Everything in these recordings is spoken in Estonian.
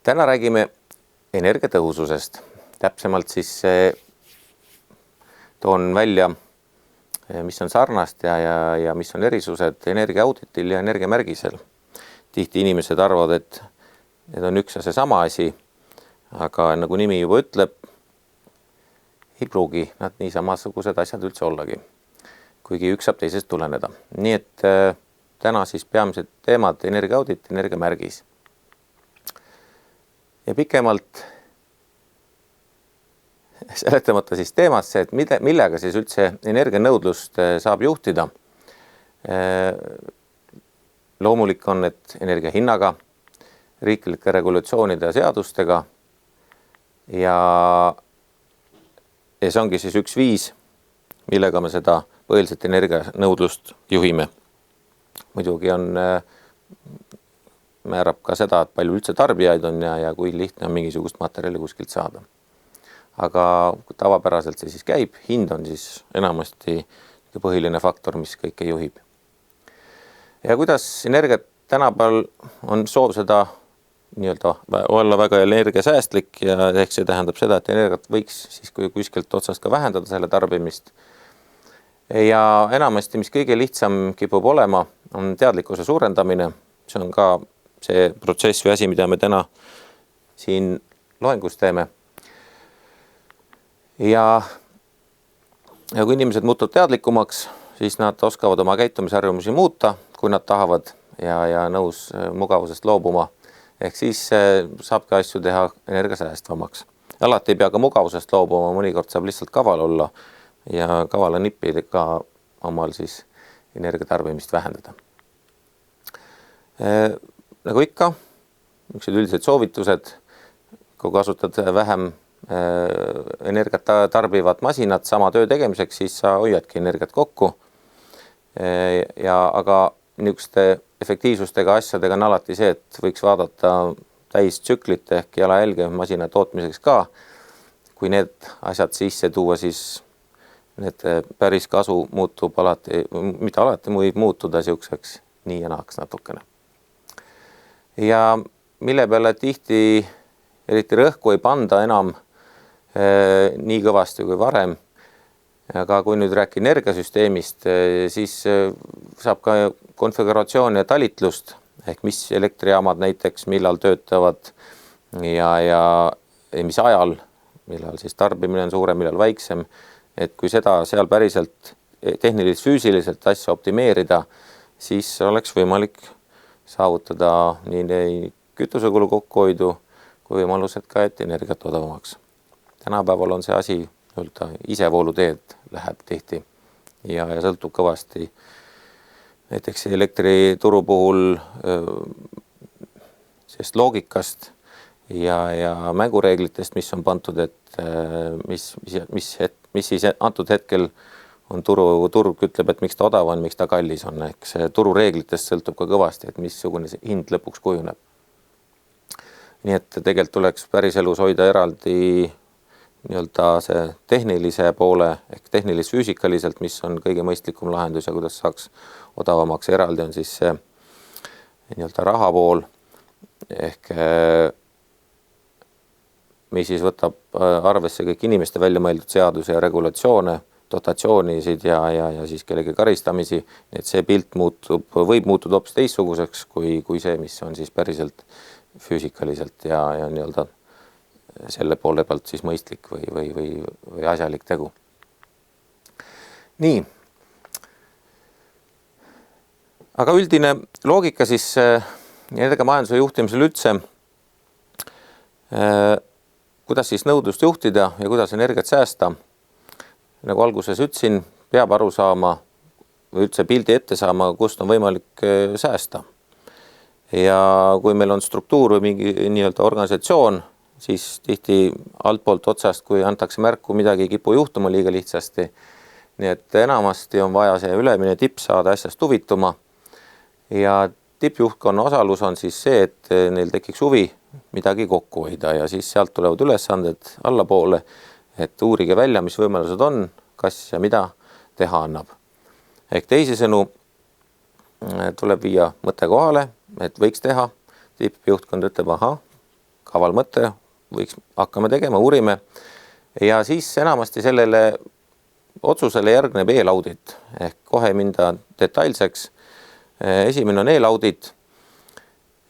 Täna räägime energiatõhususest. Täpsemalt siis toon välja, mis on sarnast ja mis on erisused energiaauditil ja energiamärgisel. Tihti inimesed arvavad, et need on üks ja seesama asi, aga nagu nimi juba ütleb, ei pruugi nad nii samasugused asjad üldse ollagi, kuigi üks saab teisest tuleneda. Nii et täna siis peamised teemad energiaaudit, energiamärgis. Ja pikemalt seletamata siis teemasse, et millega siis üldse energianõudlust saab juhtida. Loomulik on, et energia hinnaga, riiklike regulatsioonide ja seadustega ja see ongi siis üks viis, millega me seda põhiliselt energianõudlust juhime. Muidugi määrab ka seda, et palju üldse tarbijaid on ja kui lihtne on mingisugust materjali kuskilt saada. Aga tavapäraselt see siis käib, hind on siis enamasti põhiline faktor, mis kõike juhib. Ja kuidas energiat tänapäeval on soov seda olla väga energiasäästlik ja ehk see tähendab seda, et energiat võiks siis kui kuskilt otsast ka vähendada selle tarbimist. Ja enamasti, mis kõige lihtsam kipub olema, on teadlikkuse suurendamine. See on ka see protsess või asi, mida me täna siin loengus teeme. Ja kui inimesed muutuvad teadlikumaks, siis nad oskavad oma käitumisharjumusi muuta, kui nad tahavad ja nõus mugavusest loobuma. Ehk siis saab ka asju teha energiasäästvamaks. Alati ei pea ka mugavusest loobuma, mõnikord saab lihtsalt kaval olla ja kavala nippidega omal siis energiatarbimist vähendada. Nagu ikka, üks üldised soovitused, kui kasutad vähem energiat tarbivad masinad sama töö tegemiseks, siis sa hoiadki energiat kokku. Aga niisuguste efektiivsustega asjadega on alati see, et võiks vaadata täistsüklit ehk jalajälge masina tootmiseks ka. Kui need asjad sisse tuua, siis need päris kasu muutub alati, mitte alati võib muutuda siukseks nii ja naaks natukene. Ja mille peale tihti eriti rõhku ei panda enam nii kõvasti kui varem. Aga kui nüüd rääkida energiasüsteemist, siis saab ka konfiguratsioon ja talitlust, ehk mis elektrijaamad näiteks, millal töötavad ja mis ajal, millal siis tarbimine on suurem, millal väiksem. Et kui seda seal päriselt tehniliselt-füüsiliselt asja optimeerida, siis oleks võimalik saavutada nii kütusekulu kokkuhoidu kui võimalused ka, et energiat odavamaks. Tänapäeval on see asi isevoolu teed läheb tihti ja sõltub kõvasti näiteks elektrituru puhul sellest loogikast ja mängureeglitest, mis on pandud, et mis siis antud hetkel on turg ütleb, et miks ta odav on, miks ta kallis on. Ehk see turureeglitest sõltub ka kõvasti, et missugune see hind lõpuks kujuneb. Nii et tegelikult tuleks päris elus hoida eraldi see tehnilise poole ehk tehnilis-füüsikaliselt, mis on kõige mõistlikum lahendus ja kuidas saaks odavamaks. Eraldi on siis see raha pool ehk mis siis võtab arvesse kõik inimeste välja mõeldud seaduse ja regulatsioone, dotatsioonisid ja siis kellegi karistamisi. Et see pilt võib muutuda hoopis teistsuguseks kui see, mis on siis päriselt füüsikaliselt ja selle poole pealt siis mõistlik või asjalik tegu. Nii. Aga üldine loogika siis energiamajanduse juhtimisel üldse, kuidas siis nõudlust juhtida ja kuidas energiat säästa. Nagu alguses ütlesin, peab aru saama või üldse pildi ette saama, kust on võimalik säästa. Ja kui meil on struktuur või mingi organisatsioon, siis tihti altpoolt otsast, kui antakse märku, midagi ei kipu juhtuma liiga lihtsasti. Nii et enamasti on vaja see ülemine tipp saada asjast huvituma. Ja tippjuhtkonna osalus on siis see, et neil tekiks huvi midagi kokku hoida ja siis sealt tulevad ülesanded allapoole, et uurige välja, mis võimalused on, kas ja mida teha annab. Ehk teisisõnu tuleb viia mõte kohale, et võiks teha. Tippjuhtkond ütleb, kaval mõte, võiks hakkame tegema, uurime ja siis enamasti sellele otsusele järgneb eelaudit ehk kohe minda detailseks. Esimene on eelaudit,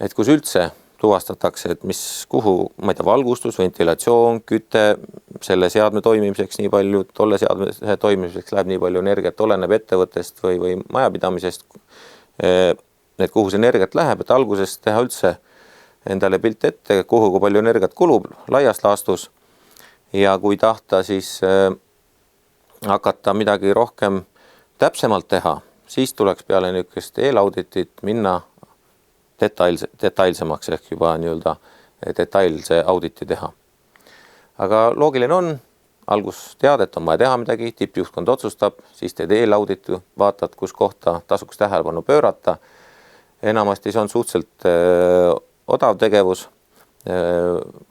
et kus üldse tuvastatakse, et kuhu, ma ei tea, valgustus, ventilatsioon, küte, selle seadme toimimiseks nii palju, tolle seadme toimimiseks läheb nii palju energiat, oleneb ettevõttest või majapidamisest, et kuhu see energiat läheb, et alguses teha üldse endale pilt ette, kuhu kui palju energiat kulub laias laastus ja kui tahta siis hakata midagi rohkem täpsemalt teha, siis tuleks peale niisugust eelauditit minna detailsemaks ehk juba nii-öelda detailse auditi teha. Aga loogiline on, algus tead, et on vaja teha midagi, tippjuhtkond otsustab, siis teed eelauditu, vaatad, kus kohta tasuks tähelepanu pöörata. Enamasti see on suhteliselt odav tegevus,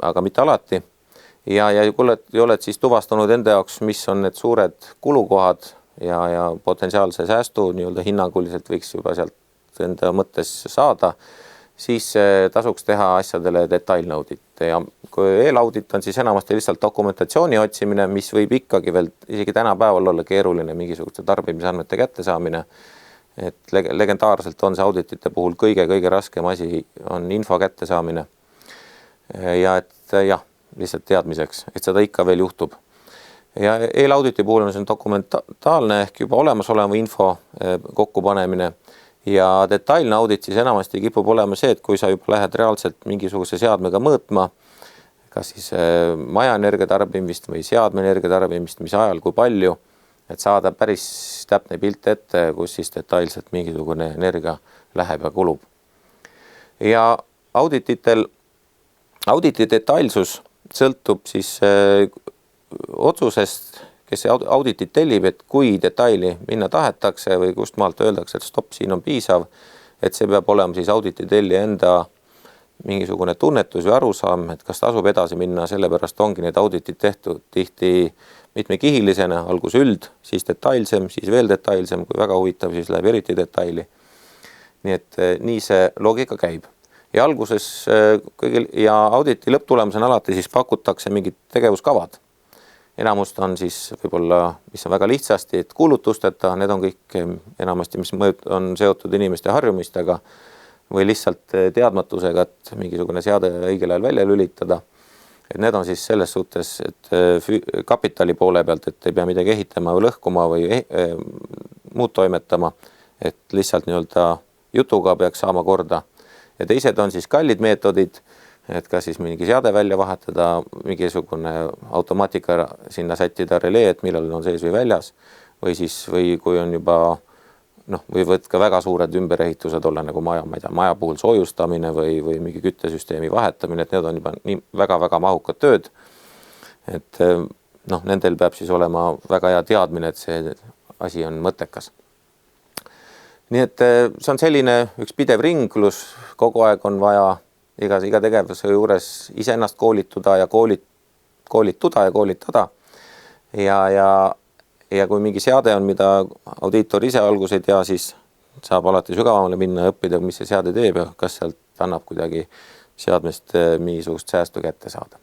aga mitte alati. Ja kui oled siis tuvastanud enda jaoks, mis on need suured kulukohad ja potentsiaalse säästu nii-öelda hinnanguliselt võiks juba sealt enda mõttes saada, siis tasuks teha asjadele detailne audit. Ja kui eelaudit on siis enamasti lihtsalt dokumentatsiooni otsimine, mis võib ikkagi veel isegi tänapäeval olla keeruline mingisuguste tarbimisandmete kättesaamine. Et legendaarselt on see auditite puhul kõige raskem asi on info kättesaamine. Ja et jah, lihtsalt teadmiseks, et seda ikka veel juhtub. Ja eelauditi puhul on see dokumentaalne ehk juba olemasoleva info kokkupanemine ja detailne audit siis enamasti kipub olema see, et kui sa juba lähed reaalselt mingisuguse seadmega mõõtma, kas siis maja energiatarbimist või seadme energiatarbimist, mis ajal, kui palju, et saada päris täpne pilt ette, kus siis detailselt mingisugune energia läheb ja kulub. Ja auditi detailsus sõltub siis otsusest, kes see auditit tellib, et kui detaili minna tahetakse või kust maalt öeldakse, et stopp, siin on piisav, et see peab olema siis auditi telli enda mingisugune tunnetus või arusaam, et kas tasub edasi minna, sellepärast ongi need auditid tehtud tihti mitmekihilisena, algus üld, siis detailsem, siis veel detailsem, kui väga huvitav, siis läheb eriti detaili. Nii et nii see loogika käib. Ja alguses ja auditi lõpptulemusena alati siis pakutakse mingid tegevuskavad. Enamust on siis võib-olla, mis on väga lihtsasti, et kuulutusteta, need on kõik enamasti, mis on seotud inimeste harjumistega või lihtsalt teadmatusega, et mingisugune seade õigel ajal välja lülitada. Et need on siis selles suhtes, et kapitali poole pealt, et ei pea midagi ehitama või lõhkuma või muud toimetama, et lihtsalt nii-öelda jutuga peaks saama korda. Ja teised on siis kallid meetodid, et kas siis mingi seade välja vahetada, mingisugune automaatika sinna sättida relee, et millal on sees või väljas, või kui on juba, võivad ka väga suured ümberehitused olla nagu maja puhul soojustamine või mingi küttesüsteemi vahetamine, et need on juba nii väga-väga mahukad tööd. Et nendel peab siis olema väga hea teadmine, et see asi on mõttekas. Nii et see on selline üks pidev ringlus, kogu aeg on vaja iga tegevuse juures iseennast koolituda ja koolitada. Ja kui mingi seade on, mida audiitor ise algus ei tea, siis saab alati sügavamale minna ja õppida, mis see seade teeb ja kas sealt annab kuidagi seadmest mingisugust säästu kätte saada.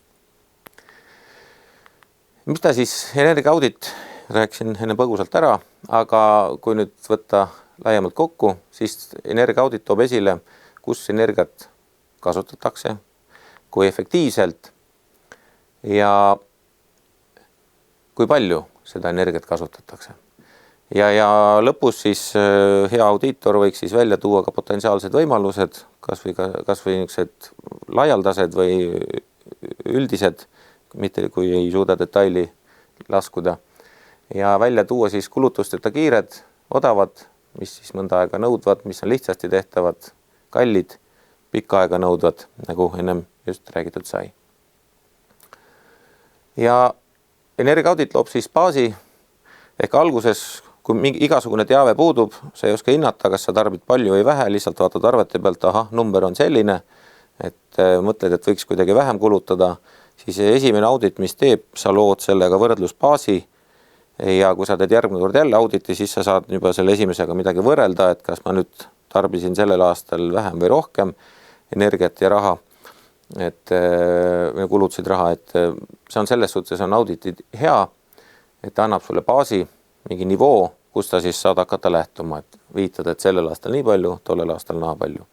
Mis ta siis energiaaudit, rääkisin enne põgusalt ära, aga kui nüüd võtta laiemalt kokku, siis energiaaudit toob esile, kus energiat kasutatakse, kui efektiivselt ja kui palju seda energiat kasutatakse. Ja lõpus siis hea audiitor võiks siis välja tuua ka potentsiaalsed võimalused, kas või niisugused laialdased või üldised, mitte kui ei suuda detaili laskuda. Ja välja tuua siis kulutusteta kiired, odavad, mis siis mõnda aega nõudvad, mis on lihtsasti tehtavad, kallid, pikka aega nõudvad, nagu ennem just räägitud sai. Ja energiaaudit loob siis baasi, ehk alguses, kui igasugune teave puudub, sa ei oska hinnata, kas sa tarbid palju või vähe, lihtsalt vaatad arvete pealt, number on selline, et mõtled, et võiks kuidagi vähem kulutada, siis esimene audit, mis teeb, sa lood sellega võrdlusbaasi ja kui sa teed järgmine kord jälle auditi, siis sa saad juba selle esimesega midagi võrrelda, et kas ma nüüd tarbisin sellel aastal vähem või rohkem energiat ja raha et kulutasid raha, et see on selles suhtes on auditi hea, et ta annab sulle baasi, mingi nivoo, kus ta siis saad hakata lähtuma, et viitad, et sellel aastal nii palju, tollel aastal naa palju.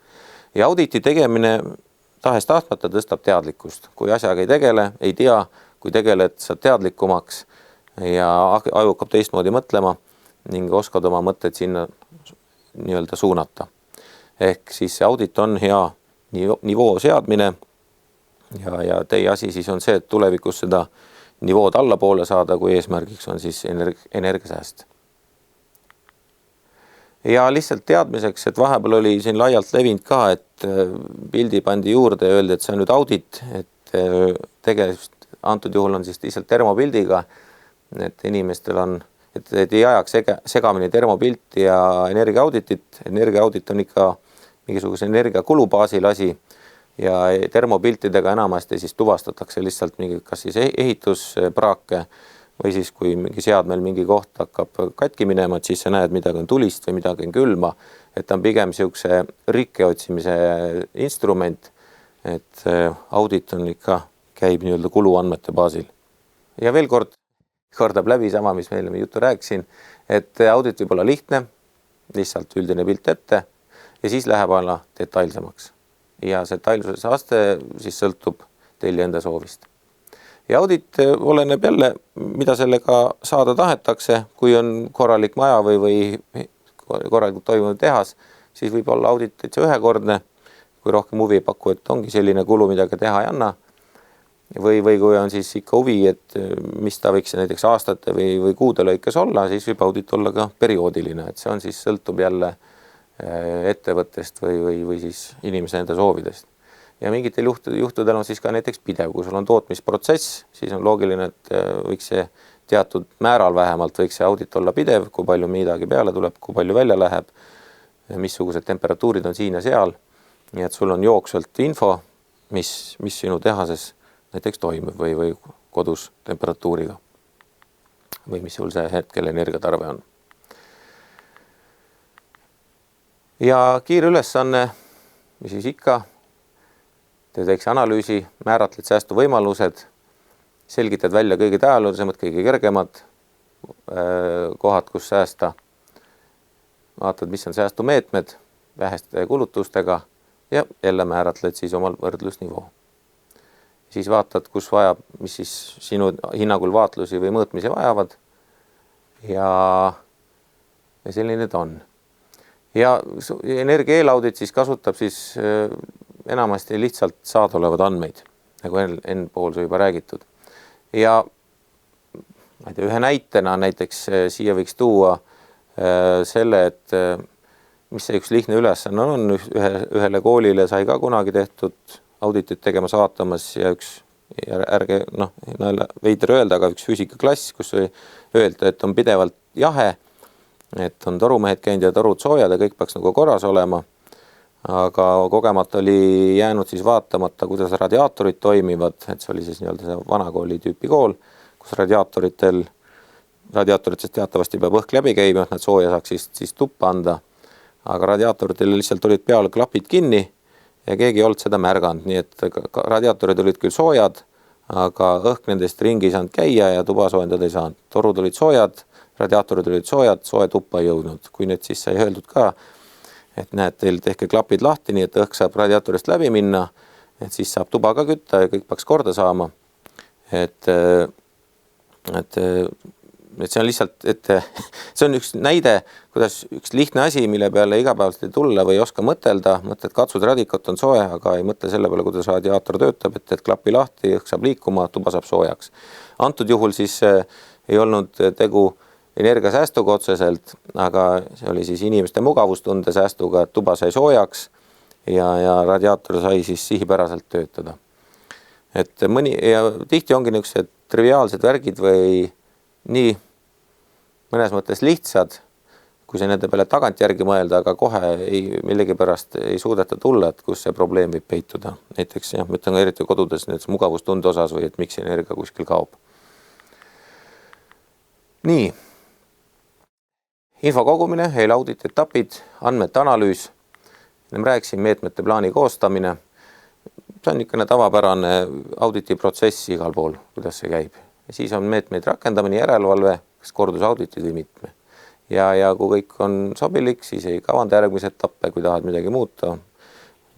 Ja auditi tegemine tahes-tahtmata tõstab teadlikkust. Kui asjaga ei tegele, ei tea, kui tegeled, saad teadlikumaks ja aju hakkab teistmoodi mõtlema ning oskad oma mõtteid sinna nii-öelda suunata. Ehk siis see audit on hea nivoo seadmine ja teie asi siis on see, et tulevikus seda nivood allapoole saada, kui eesmärgiks on siis energiasääst. Ja lihtsalt teadmiseks, et vahepeal oli siin laialt levinud ka, et pildi pandi juurde ja öeldi, et see on nüüd audit, et tegelikult antud juhul on siis lihtsalt termopildiga, et inimestel on, et ei ajaks segamini termopilti ja energiaauditit. Energiaaudit on ikka mingisuguse energiakulu baasil asi ja termopiltidega enamasti siis tuvastatakse lihtsalt mingi kas siis ehituspraake või siis kui mingi seadmel mingi koht hakkab katki minema, et siis sa näed, midagi on tulist või midagi on külma, et ta on pigem siukse rikke otsimise instrument, et audit on ikka, käib nii-öelda kuluandmete baasil. Ja veel kordab läbi sama, mis meile juttu rääkisin, et audit võib olla lihtne, lihtsalt üldine pilt ette ja siis läheb alla detailsemaks. Ja see detailsuse aste siis sõltub teil enda soovist. Ja audit oleneb jälle, mida sellega saada tahetakse, kui on korralik maja või korralikult toimunud tehas, siis võib olla audit täitsa ühekordne, kui rohkem huvi ei paku, et ongi selline kulu, midagi teha ei anna. Või kui on siis ikka huvi, et mis ta võiks näiteks aastate või kuude lõikes olla, siis võib audit olla ka perioodiline, et see on siis sõltub jälle ettevõttest või siis inimese enda soovidest. Ja mingitel juhtudel on siis ka näiteks pidev, kui sul on tootmisprotsess, siis on loogiline, et võiks see teatud määral vähemalt võiks see audit olla pidev, kui palju midagi peale tuleb, kui palju välja läheb, missugused temperatuurid on siin ja seal. Nii et sul on jooksvalt info, mis sinu tehases näiteks toimub või kodus temperatuuriga või mis sul see hetkel energiatarve on. Ja kiire ülesanne, mis siis ikka, teed väikse analüüsi, määratled säästu võimalused, selgitad välja kõige tähelepõnesemad, kõige kergemad kohad, kus säästa. Vaatad, mis on säästumeetmed väheste kulutustega ja jälle määratled siis omal võrdlusnivoo. Siis vaatad, kus vajab, mis siis sinu hinnangul vaatlusi või mõõtmisi vajavad ja selline ta on. Ja energia eelaudit siis kasutab siis enamasti lihtsalt saadaolevad andmeid, nagu enne pool sai juba räägitud. Ja ma ei tea, ühe näitena näiteks siia võiks tuua selle, et mis see üks lihtne ülesanne on, ühele koolile sai ka kunagi tehtud auditit tegemas vaatamas ja ärge veider öelda, aga üks füüsikaklass, kus öelda, et on pidevalt jahe, et on torumehed käinud ja torud soojad ja kõik peaks nagu korras olema. Aga kogemata oli jäänud siis vaatamata, kuidas radiaatorid toimivad, et see oli siis nii-öelda see vanakooli tüüpi kool, kus radiaatoritest teatavasti peab õhk läbi käima, et nad sooja saaks siis tuppa anda. Aga radiaatoritel lihtsalt olid peal klapid kinni ja keegi ei olnud seda märganud, nii et radiaatorid olid küll soojad, aga õhk nendest ringi ei saanud käia ja tuba soojendada ei saanud. Torud olid soojad, radiaatorid olid soojad, soe tuppa ei jõudnud. Kui nüüd siis sai öeldud ka, et näed, teil tehke klapid lahti, nii et õhk saab radiaatorist läbi minna, et siis saab tuba ka kütta ja kõik peaks korda saama. Et see on lihtsalt, et see on üks näide, kuidas üks lihtne asi, mille peale igapäevaselt ei tulla või ei oska mõtelda, mõtled katsud radikot on soe, aga ei mõtle selle peale, kuidas radiaator töötab, et klapi lahti, õhk saab liikuma, tuba saab soojaks. Antud juhul siis ei olnud tegu energiasäästuga otseselt, aga see oli siis inimeste mugavustunde säästuga, et tuba sai soojaks ja radiaator sai siis sihipäraselt töötada. Et tihti ongi niisugused triviaalsed värgid või nii mõnes mõttes lihtsad, kui see nende peale tagantjärgi mõelda, aga kohe millegipärast ei suudeta tulla, et kus see probleem võib peituda. Näiteks, ma ütlen ka eriti kodudes mugavustunde osas või et miks energia kuskil kaob. Nii. Info kogumine, eelaudit, etapid, andmete analüüs. Ma rääkisin meetmete plaani koostamine. see on niisugune tavapärane auditiprotsess igal pool, kuidas see käib. Ja siis on meetmeid rakendamine, järelevalve, kas kordusauditid või mitme. Ja kui kõik on sobilik, siis ei kavanda järgmise etappe, kui tahad midagi muuta,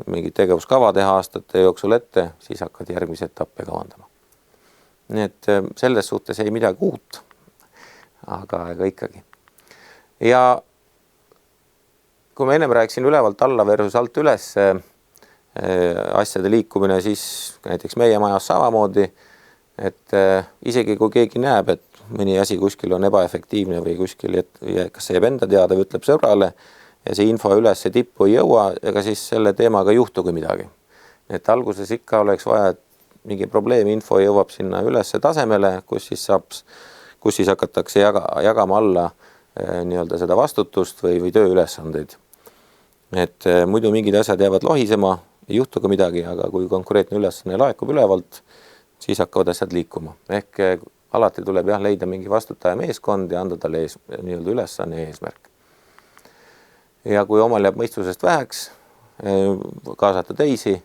mingi tegevuskava teha aastate jooksul ette, siis hakkad järgmise etappe kavandama. Nii et selles suhtes ei midagi uut, aga ikkagi. Ja kui ma ennem rääkisin ülevalt alla versus alt üles asjade liikumine, siis näiteks meie majas samamoodi, et isegi kui keegi näeb, et mõni asi kuskil on ebaefektiivne või kuskil, kas see jääb enda teada või ütleb sõbrale ja see info üles tippu ei jõua, ega siis selle teemaga juhtugi midagi. Et alguses ikka oleks vaja, et mingi probleemi info jõuab sinna ülesse tasemele, kus siis hakatakse jagama alla nii-öelda seda vastutust või tööülesandeid. Et muidu mingid asjad jäävad lohisema, ei juhtu ka midagi, aga kui konkreetne ülesanne laekub ülevalt, siis hakkavad asjad liikuma. Ehk alati tuleb leida mingi vastutaja meeskond ja anda talle nii-öelda ülesanne ja eesmärk. Ja kui omal jääb mõistusest väheks, kaasata teisi,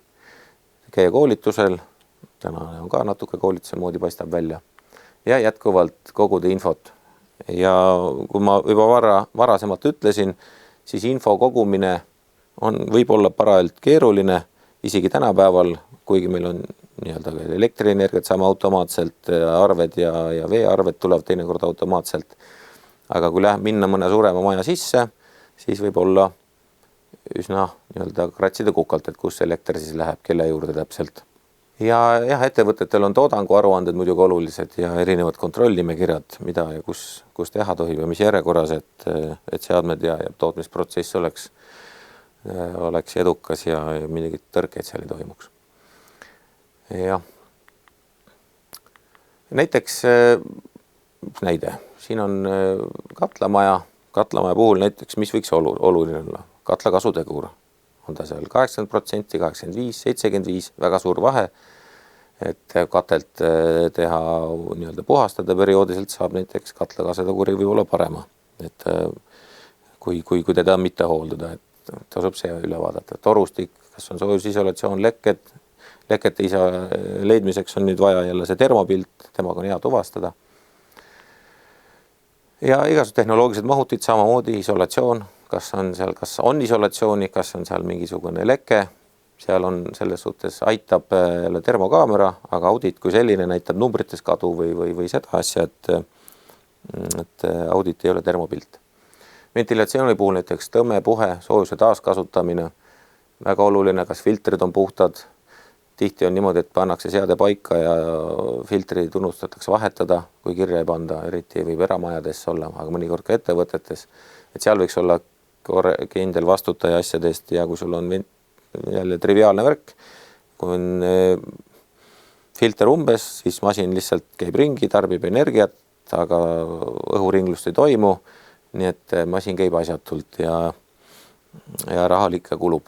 käia koolitusel, täna on ka natuke koolituse moodi paistab välja, ja jätkuvalt koguda infot. Ja kui ma juba varasemalt ütlesin, siis info kogumine võib olla parajalt keeruline, isegi tänapäeval, kuigi meil on nii-öelda elektrienergiat saame automaatselt, arved ja veearved tulevad teinekord automaatselt. Aga kui minna mõne suurema maja sisse, siis võib olla üsna nii-öelda kratsida kukalt, et kus elekter siis läheb, kelle juurde täpselt. Ja ettevõtetel on toodanguaruanded muidugi olulised ja erinevad kontrollimekirjad, mida ja kus teha tohib ja mis järjekorras, et seadmed ja tootmisprotsess oleks edukas ja midagi tõrkeid seal ei toimuks. Ja näiteks näide, siin on katlamaja puhul näiteks, mis võiks oluline olla, katla kasutegur. On ta seal 80%, 85%, 75%, väga suur vahe, et katelt teha nii-öelda puhastada perioodiliselt saab näiteks katla kasuteguri võib olla parema, et kui teda mitte hooldada, et tasub see üle vaadata. Torustik, kas on soojusisolatsioon, lekete leidmiseks on nüüd vaja jälle see termopilt, temaga on hea tuvastada. Ja igasugused tehnoloogilised mahutid samamoodi, isolatsioon, kas on isolatsiooni, kas on seal mingisugune leke, seal on selles suhtes aitab jälle termokaamera, aga audit kui selline näitab numbrites kadu või seda asja, et audit ei ole termopilt. Ventilatsiooni puhul näiteks tõmme, puhe, soojuse taaskasutamine, väga oluline, kas filtrid on puhtad. Tihti on niimoodi, et pannakse seade paika ja filtrid unustatakse vahetada, kui kirja ei panda, eriti võib eramajadesse olla, aga mõnikord ka ettevõtetes, et seal võiks olla kindel vastutaja asjadest ja kui sul on jälle triviaalne värk, kui on filter umbes, siis masin lihtsalt käib ringi, tarbib energiat, aga õhuringlust ei toimu, nii et masin käib asjatult ja rahal ikka kulub.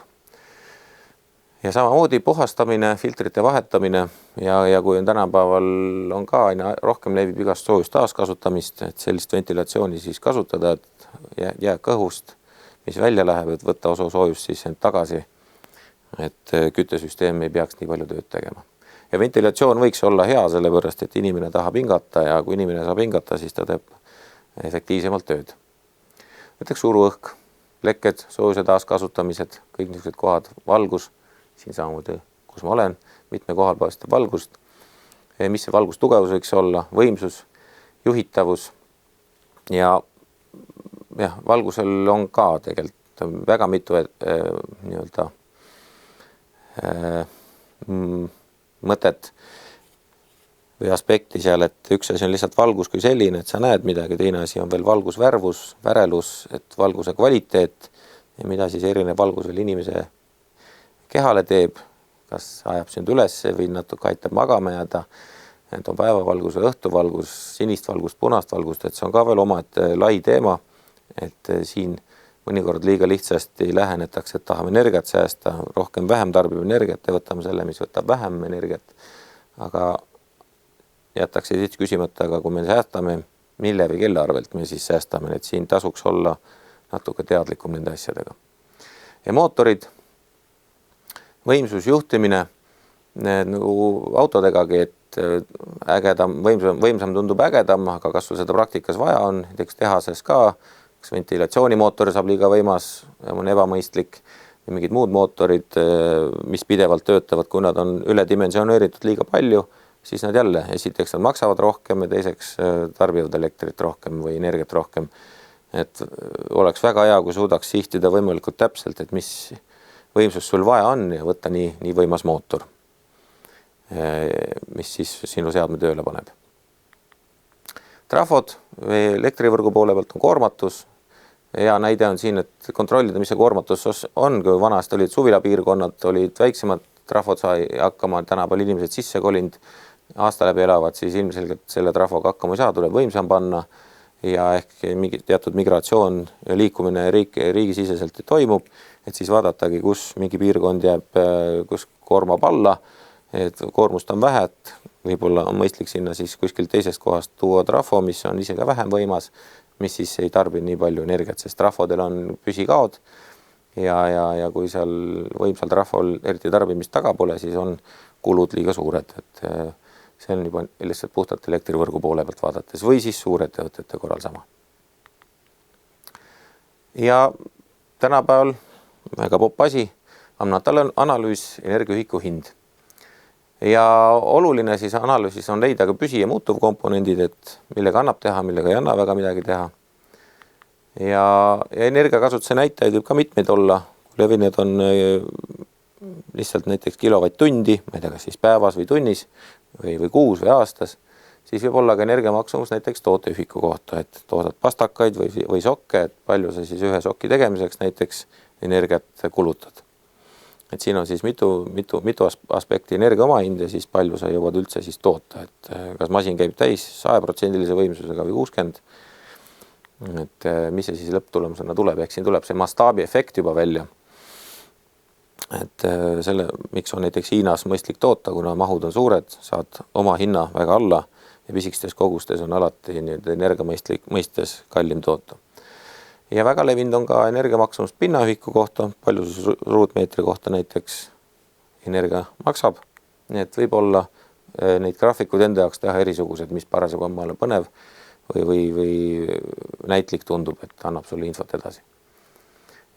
Ja samamoodi puhastamine, filtrite vahetamine ja kui on tänapäeval on ka aina rohkem levib igast soojust taaskasutamist, et sellist ventilatsiooni siis kasutada, et jääk õhust, mis välja läheb, et võtta osa soojust siis tagasi, et küttesüsteem ei peaks nii palju tööd tegema. Ja ventilatsioon võiks olla hea sellepärast, et inimene tahab hingata ja kui inimene saab hingata, siis ta teeb efektiivsemalt tööd. Näiteks suruõhk, lekked, soojuse taaskasutamised, kõik niisugused kohad, valgus, siin samamoodi, kus ma olen, mitme kohal paistab valgust, mis see valgustugevus võiks olla, võimsus, juhitavus ja valgusel on ka tegelikult väga mitu nii-öelda mõtet või aspekti seal, et üks asi on lihtsalt valgus kui selline, et sa näed midagi, teine asi on veel valgusvärvus, värelus, et valguse kvaliteet ja mida siis erinev valgus veel inimese kehale teeb, kas ajab sind üles või natuke aitab magama jääda, et on päevavalgus või õhtuvalgus, sinist valgust, punast valgust, et see on ka veel omaette lai teema, et siin mõnikord liiga lihtsasti lähenetakse, et tahame energiat säästa, rohkem vähem tarbib energiat ja võtame selle, mis võtab vähem energiat, aga jätakse siis küsimata, aga kui me säästame, mille või kelle arvelt me siis säästame, et siin tasuks olla natuke teadlikum nende asjadega. Ja mootorid, võimsusjuhtimine, nagu autodegagi, et ägedam, võimsam tundub ägedam, aga kas sul seda praktikas vaja on, näiteks tehases ka, kas ventilatsioonimootor saab liiga võimas, on ebamõistlik, ja mingid muud mootorid, mis pidevalt töötavad, kui nad on üledimensioneeritud liiga palju, siis nad jälle, esiteks nad maksavad rohkem ja teiseks tarbivad elektrit rohkem või energiat rohkem. Et oleks väga hea, kui suudaks sihtida võimalikult täpselt, et mis võimsus sul vaja on ja võtta nii võimas mootor, mis siis sinu seadme tööle paneb. Trafod elektrivõrgu poole pealt on koormatus. Hea näide on siin, et kontrollida, mis see koormatus on, kui vanasti olid suvilapiirkonnad, olid väiksemad, trafod sai hakkama, tänapäeval inimesed sisse kolinud, aasta läbi elavad, siis ilmselgelt selle trafoga hakkama ei saa, tuleb võimsam panna ja ehk mingi teatud migratsioon ja liikumine riigisiseselt toimub, et siis vaadatagi, kus mingi piirkond jääb, kus koormab alla, et koormust on vähe, et võib-olla on mõistlik sinna siis kuskil teisest kohast tuua trafo, mis on ise ka vähem võimas, mis siis ei tarbi nii palju energiat, sest trafodel on püsikaod ja kui seal võimsal trafol eriti tarbimist taga pole, siis on kulud liiga suured, et see on juba lihtsalt puhtalt elektrivõrgu poole pealt vaadates või siis suurettevõtete korral sama. Ja tänapäeval väga popp asi, analüüs energiaühiku hind. Ja oluline siis analüüsis on leida ka püsi- ja muutuvkomponendid, et millega annab teha, millega ei anna väga midagi teha. Ja energiakasutuse näitajaid võib ka mitmeid olla, kui levinud on lihtsalt näiteks kilovatt-tundi, ma ei tea, kas siis päevas või tunnis või kuus või aastas, siis võib olla ka energiamaksumus näiteks tooteühiku kohta, et toodad pastakaid või sokke, et palju sa siis ühe sokki tegemiseks näiteks energiat kulutad. Et siin on siis mitu aspekti energia omahind ja siis palju sa jõuad üldse siis toota, et kas masin käib täis 100% võimsusega või 60%, et mis see siis lõpptulemusena tuleb, ehk siin tuleb see mastaabi efekt juba välja. Et selle, miks on näiteks Hiinas mõistlik toota, kuna mahud on suured, saad oma hinna väga alla ja pisikestes kogustes on alati energiamõistes kallim toota. Ja väga levinud on ka energiamaksumus pinnaühiku kohta, palju ruutmeetri kohta näiteks energia maksab. Nii et võib olla neid graafikud enda jaoks teha erisugused, mis parasjagu on maale põnev või näitlik tundub, et annab sulle infot edasi.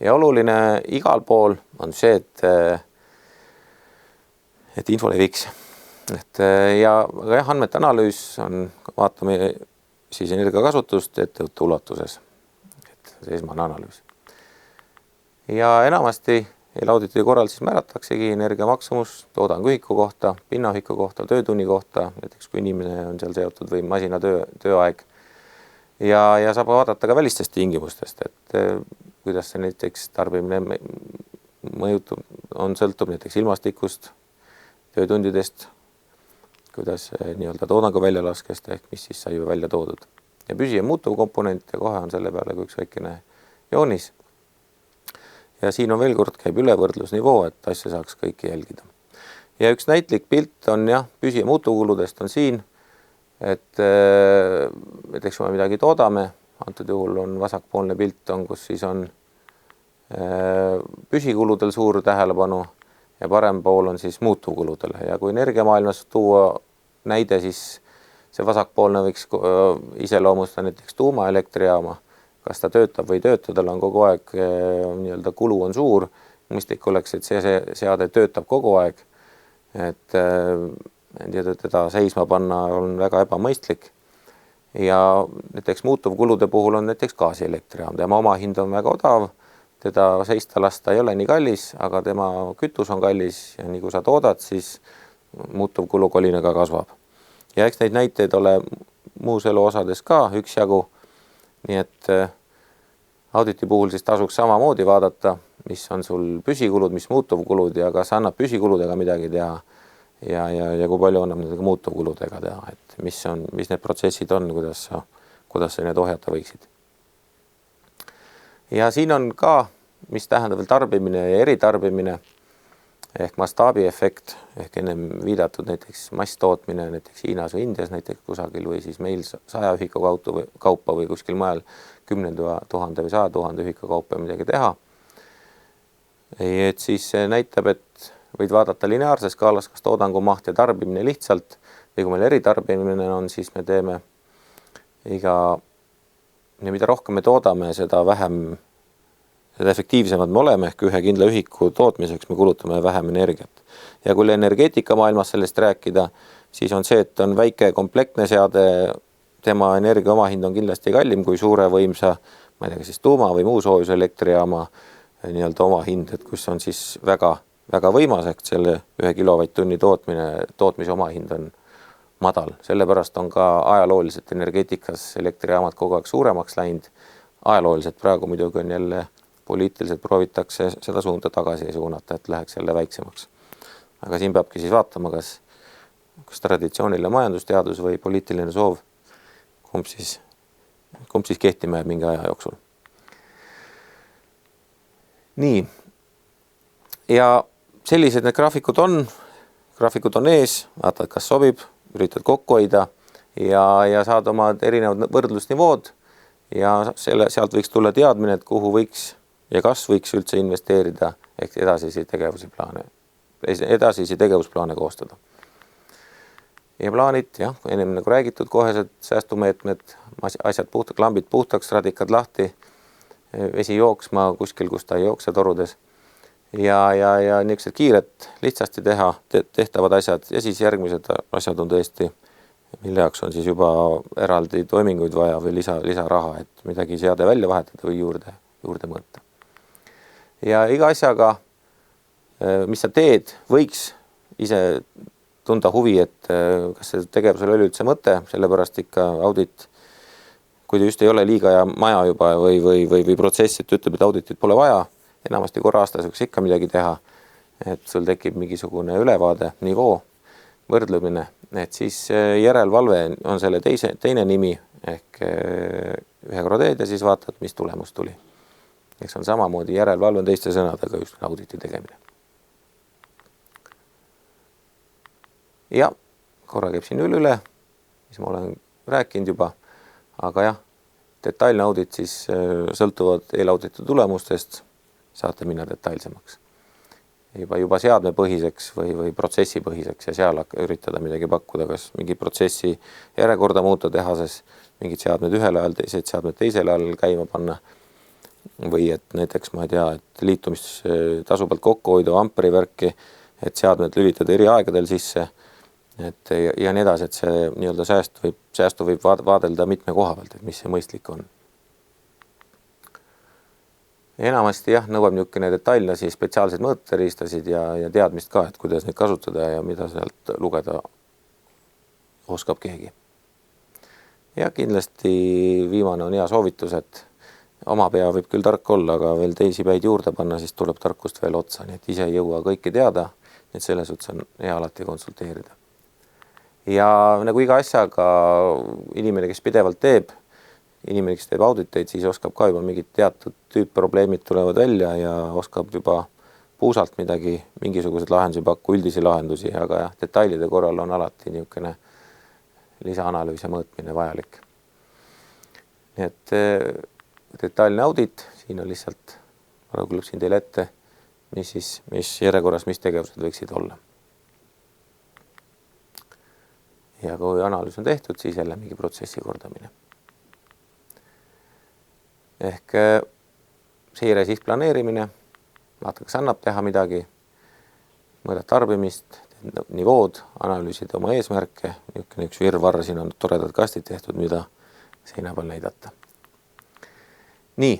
Ja oluline igal pool on see, et info leviks. Ja andmete analüüs on, vaatame siis energiakasutust ettevõtte ulatuses. See esmane analüüs. Ja enamasti auditi korral siis määrataksegi energiamaksumus toodanguühiku kohta, pinnaühiku kohta, töötunni kohta, näiteks kui inimene on seal seotud või masina tööaeg. Ja saab vaadata ka välistest tingimustest, et kuidas see näiteks tarbimine sõltub näiteks ilmastikust, töötundidest, kuidas nii-öelda toodangu väljalaskest ehk mis siis sai ju välja toodud. Ja püsi- ja muutuv komponent ja kohe on selle peale kui üks väikene joonis. Ja siin on veel kord käib ülevõrdlusnivoo, et asja saaks kõiki jälgida. Ja üks näitlik pilt on püsi- ja muutuvkuludest on siin, et näiteks kui me midagi toodame, antud juhul on vasakpoolne pilt on, kus siis on püsikuludel suur tähelepanu ja parem pool on siis muutuvkuludele. Ja kui energiamaailmas tuua näide, siis see vasakpoolne võiks iseloomustada näiteks tuumaelektrijaama, kas ta töötab või tööta, tal on kogu aeg nii-öelda kulu on suur, mõistlik oleks, et see seade töötab kogu aeg, et teda seisma panna on väga ebamõistlik. Ja näiteks muutuvkulude puhul on näiteks gaasielektrijaam, tema oma hind on väga odav, teda seista lasta ei ole nii kallis, aga tema kütus on kallis ja nii kui sa toodad, siis muutuvkulu kolinaga kasvab. Ja eks neid näiteid ole muus elu osades ka üksjagu, nii et auditi puhul siis tasuks samamoodi vaadata, mis on sul püsikulud, mis muutuvkulud ja kas annab püsikuludega midagi teha ja kui palju annab nendega muutuvkuludega teha, et mis need protsessid on, kuidas sa need ohjata võiksid. Ja siin on ka, mis tähendab veel tarbimine ja eritarbimine, ehk mastaabiefekt, ehk ennem viidatud näiteks masstootmine näiteks Hiinas või Indias näiteks kusagil või siis meil 100 ühiku kaupa või kuskil mujal 10 000 või 100 000 ühiku kaupa midagi teha. Et siis näitab, et võid vaadata lineaarses skaalas, kas toodangu maht ja tarbimine lihtsalt, või kui meil eritarbimine on, siis me teeme mida rohkem me toodame, seda efektiivsemad me oleme, ehk ühe kindla ühiku tootmiseks me kulutame vähem energiat. Ja kui energeetika maailmas sellest rääkida, siis on see, et on väike komplektne seade, tema energia omahind on kindlasti kallim kui suure võimsa, ma ei tea, siis tuuma või muu soojuselektrijaama nii-öelda omahind, et kus on siis väga võimas, ehk selle 1 kilovatt-tunni tootmise omahind on madal. Sellepärast on ka ajalooliselt energeetikas elektrijaamad kogu aeg suuremaks läinud. Ajalooliselt praegu muidugi on jälle poliitiliselt proovitakse seda suunda tagasi suunata, et läheks jälle väiksemaks. Aga siin peabki siis vaatama, kas traditsiooniline majandusteadus või poliitiline soov, kumb siis kehtima jääb mingi aja jooksul. Nii. Ja sellised need graafikud on ees, vaatad, kas sobib, üritad kokku hoida ja saad oma erinevad võrdlusnivood ja sealt võiks tulla teadmine, et kuhu võiks ja kas võiks üldse investeerida ehk edasisi tegevusplaane koostada. Ja plaanid, jah, ennem nagu räägitud, kohesed säästumeetmed, klambid puhtaks, radikad lahti, vesi jooksma kuskil, kus ta ei jookse torudes ja niisugused kiired, lihtsasti tehtavad asjad ja siis järgmised asjad on tõesti, mille jaoks on siis juba eraldi toiminguid vaja või lisaraha, et midagi seade välja vahetada või juurde mõõta. Ja iga asjaga, mis sa teed, võiks ise tunda huvi, et kas see tegevusel oli üldse mõte, sellepärast ikka audit, kui ta just ei ole liiga ja maja juba või protsess, et ütleb, et auditit pole vaja, enamasti korra aastas võiks ikka midagi teha, et sul tekib mingisugune ülevaade, nivoo, võrdlemine, et siis järelevalve on selle teine nimi ehk ühe korra teed ja siis vaatad, mis tulemus tuli. Eks on samamoodi järelevalve on teiste sõnadega just auditi tegemine. Ja korra käib siin üle, mis ma olen rääkinud juba, aga jah, detailne audit siis sõltuvad eelauditi tulemustest, saate minna detailsemaks. Juba seadmepõhiseks või protsessipõhiseks ja seal üritada midagi pakkuda, kas mingi protsessi järjekorda muuta tehases, mingid seadmed ühel ajal, teised seadmed teisel ajal käima panna või et näiteks, ma ei tea, et liitumistasu pealt kokku hoida amperivärki, et seadmed lülitada eri aegadel sisse ja nii edasi, et see nii-öelda säästu võib vaadelda mitme koha pealt, et mis see mõistlik on. Enamasti jah, nõuab niisugune detailne siis spetsiaalseid mõõteriistasid ja teadmist ka, et kuidas neid kasutada ja mida sealt lugeda oskab keegi. Ja kindlasti viimane on hea soovitus, et oma pea võib küll tark olla, aga veel teisi päid juurde panna, siis tuleb tarkust veel otsa, nii et ise ei jõua kõike teada, et selles suhtes on hea alati konsulteerida. Ja nagu iga asjaga inimene, kes pidevalt teeb, inimene, kes teeb auditeid, siis oskab ka juba mingid teatud tüüpprobleemid tulevad välja ja oskab juba puusalt mingisugused lahendusi pakku, üldisi lahendusi, aga jah, detailide korral on alati niisugune lisaanalüüs ja mõõtmine vajalik. Nii et detailne audit, siin on lihtsalt, ma lõpsin teile ette, mis järjekorras, mis tegevused võiksid olla. Ja kui analüüs on tehtud, siis jälle mingi protsessi kordamine. Ehk seire siis planeerimine, vaata, kas annab teha midagi, mõõdad tarbimist, nivood, analüüsid oma eesmärke, üks virvarr, siin on toredad kastid tehtud, mida seina peal näidata. Nii,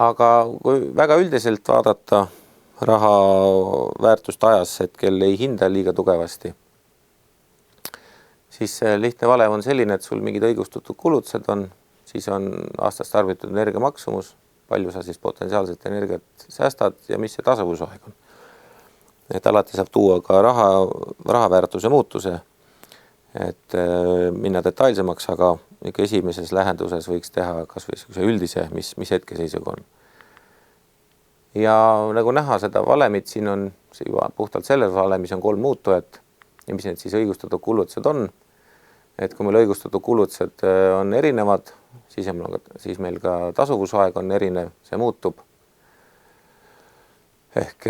aga kui väga üldiselt vaadata raha väärtust ajas, hetkel ei hinda liiga tugevasti, siis lihtne valem on selline, et sul mingid õigustatud kulutused on, siis on aastas tarbitud energia maksumus, palju sa siis potentsiaalset energiat säästad ja mis see tasuvusaeg on. Et alati saab tuua ka raha väärtuse muutuse, et minna detailsemaks, aga ikka esimeses lähenduses võiks teha kas või üldise, mis hetkeseisuga on. Ja nagu näha seda valemit, siin on juba puhtalt selles valemis on 3 muutujat ja mis need siis õigustatud kulutused on. Et kui meil õigustatud kulutused on erinevad, siis meil ka tasuvusaeg on erinev, see muutub. Ehk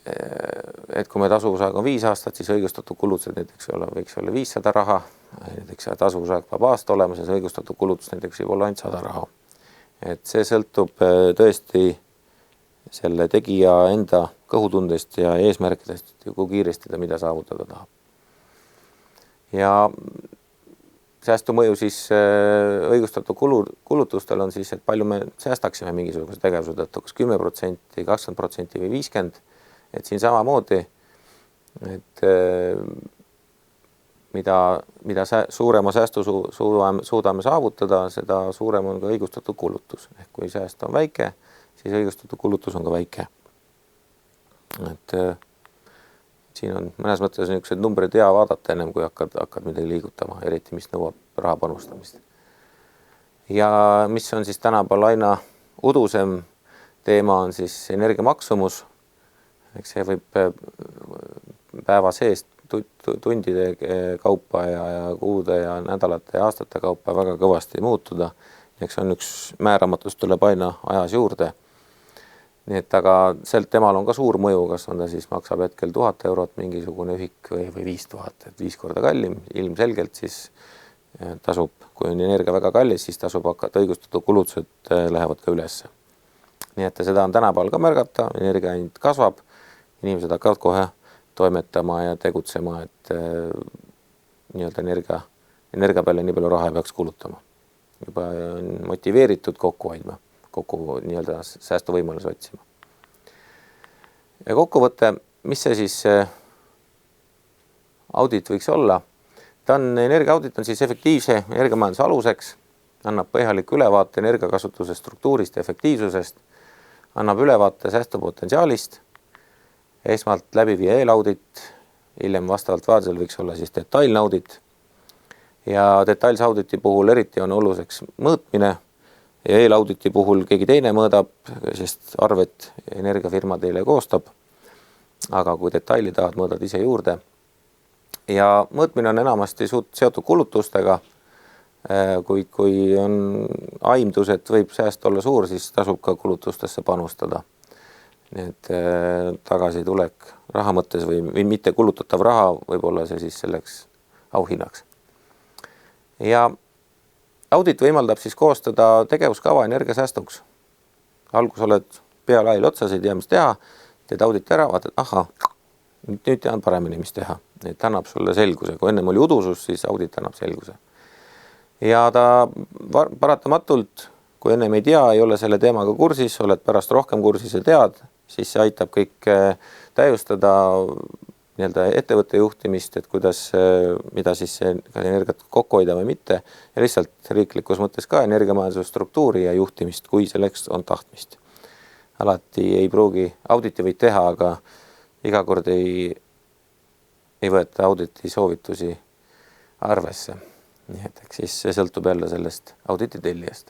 et kui me tasuvusaeg on 5 aastat, siis õigustatud kulutused näiteks võiks olla 500 raha, näiteks tasuvusaeg peab aasta olema, siis õigustatud kulutus näiteks võib olla ainult 100 raha. Et see sõltub tõesti selle tegija enda kõhutundest ja eesmärkidest, kui kiiresti ta mida saavutada tahab. Ja säästumõju siis õigustatud kulutustel on siis, et palju me säästaksime mingisuguse tegevuse tõttu, kas 10%, 20% või 50%, et siin samamoodi, et mida suurema säästu suudame saavutada, seda suurem on ka õigustatud kulutus. Ehk kui sääst on väike, siis õigustatud kulutus on ka väike. Et siin on mõnes mõttes niisugused numbrid hea vaadata ennem, kui hakkad midagi liigutama, eriti mis nõuab raha panustamist. Ja mis on siis tänapäeval aina udusem teema on siis energiamaksumus. Eks see võib päeva seest tundide kaupa ja kuude ja nädalate ja aastate kaupa väga kõvasti muutuda. Eks on üks määramatus tuleb aina ajas juurde. Nii et aga temal on ka suur mõju, kas on ta siis maksab hetkel 1000 eurot mingisugune ühik või 5000, et 5 korda kallim. Ilmselgelt siis tasub, kui on energia väga kallis, siis tasub hakata õigustatud kulutused lähevad ka ülesse. Nii et seda on tänapäeval ka märgata, energia hind kasvab, inimesed hakkavad kohe toimetama ja tegutsema, et nii-öelda energia peale nii palju raha ei peaks kulutama. Juba on motiveeritud kokku hoidma, kokku nii-öelda säästuvõimaluse otsima. Ja kokkuvõte, mis see siis audit võiks olla? Energiaaudit on siis efektiivse energiamajanduse aluseks, annab põhjaliku ülevaate energiakasutuse struktuurist ja efektiivsusest, annab ülevaate säästupotentsiaalist, esmalt läbi viia eelaudit, hiljem vastavalt vajadusel võiks olla siis detailne audit. Ja detailse auditi puhul eriti on oluliseks mõõtmine ja eelauditi puhul keegi teine mõõdab, sest arvet energiafirma teile koostab, aga kui detaili tahad, mõõdad ise juurde. Ja mõõtmine on enamasti seotud kulutustega, kui on aimdus, et võib sääst olla suur, siis tasub ka kulutustesse panustada. Nii et tagasitulek raha mõttes või mitte kulutatav raha võib olla see siis selleks auhinnaks. Ja audit võimaldab siis koostada tegevuskava energiasäästuks. Algus oled pealail otsas, ei tea, mis teha, teed auditi ära, vaatad, aha, nüüd tean paremini, mis teha. Et annab sulle selguse. Kui ennem oli udusus, siis audit annab selguse. Ja ta paratamatult, kui ennem ei tea, ei ole selle teemaga kursis, oled pärast rohkem kursis ja tead, siis see aitab kõik täiustada nii-öelda ettevõtte juhtimist, et mida siis energiat kokku hoida või mitte. Ja lihtsalt riiklikus mõttes ka energiamajanduse struktuuri ja juhtimist, kui selleks on tahtmist. Alati ei pruugi, auditi võid teha, aga iga kord ei võeta auditi soovitusi arvesse. Nii et siis see sõltub jälle sellest auditi tellijast.